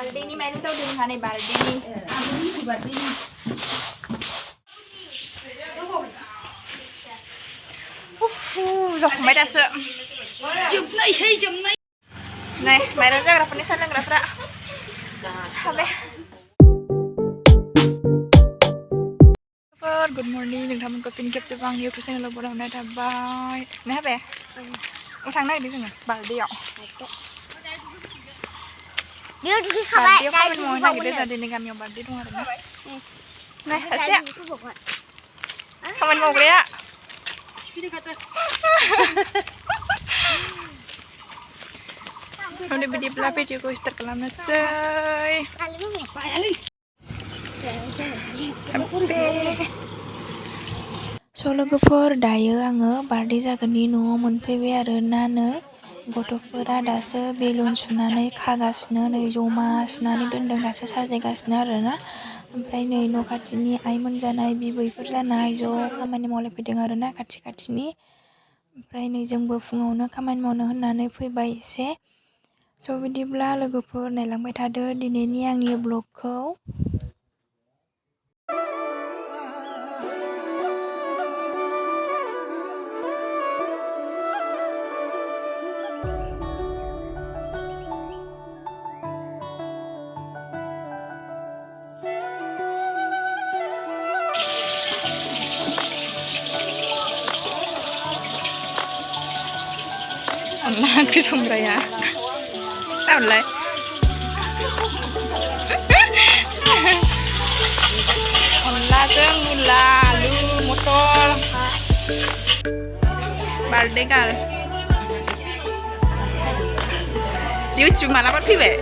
Balde ni main tau dengan ane balde ni. Aku ni di balde ni. Rồi mấy đã sợ. Chụp này xây chụp này. Này, mày đang ra graf ini sana graf ra. Habe. Good morning, đừng thầm có tin kịp sự vang yêu trên là bộ đầu này là bye. Này habe. Ông thằng này đi rồi nhỉ? Bảo điệu. Dia di khabar. Dia kan mau nak kita jadi dengan yang balde tu ada. Nah, asyik. Kamu mau kerja? Udah beli pelapis juga start kelam nasai. So लोगोफोर दायो आङो बार्थडे जागोननि न'आव मोनफैबाय आरोना गथ'फोरा दासो बेलुन सुनानै खागासिनो नै जमा सुनानै दोनदों दासो साजायगासिनो आरोना ओमफ्राय नै न' खाथिनि आइमोन जानाय बिबैफोर जानाय ज' खामानि मावलायफैदों आरोना खाथिनि ओमफ्राय नै जोंबो फुङावनो खामानि मावनो होननानै फैबाय एसे स' बिदिब्ला लोगोफोर नायलांबाय थादो दिनैनि आंनि ब्लगखौ Anak onkri संग्राया tahulah अनलाजों मुला आलु मटर बार्थडे गाल जिउ मालाबा फैबाय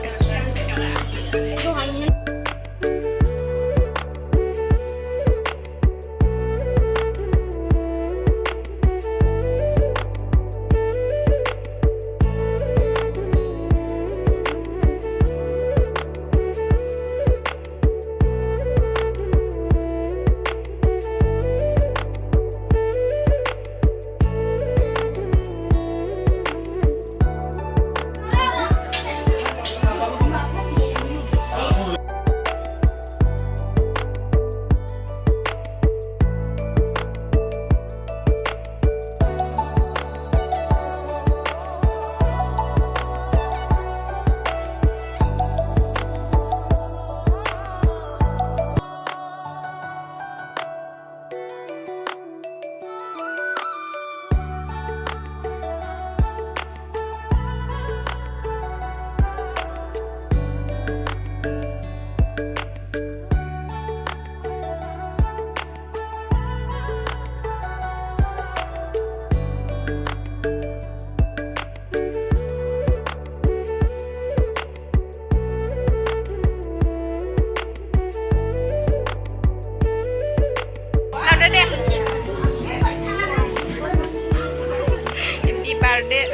Happy birthday.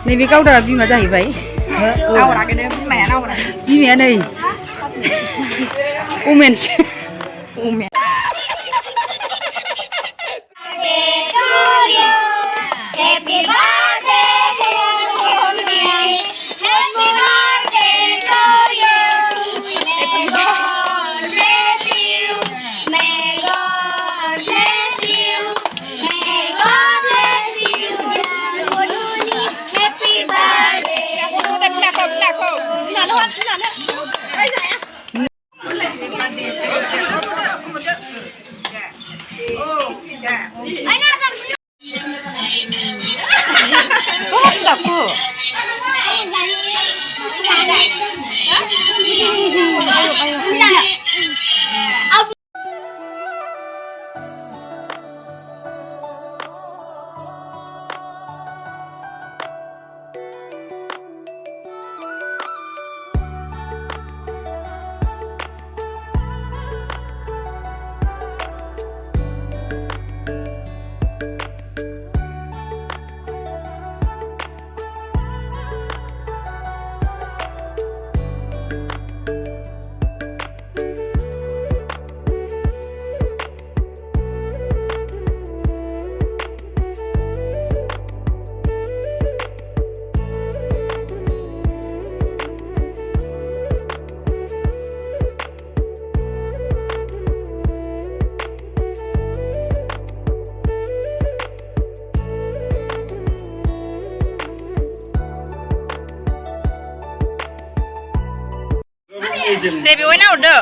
Nैबे गावदारा बिमा जाहैबाय Awalnya bimayan awalnya. बिमाया नै women's Umi. Happy birthday to you. Happy birthday to you. May God bless you. May God bless you. May God bless you. Happy birthday. dे बेवाय नाहरदो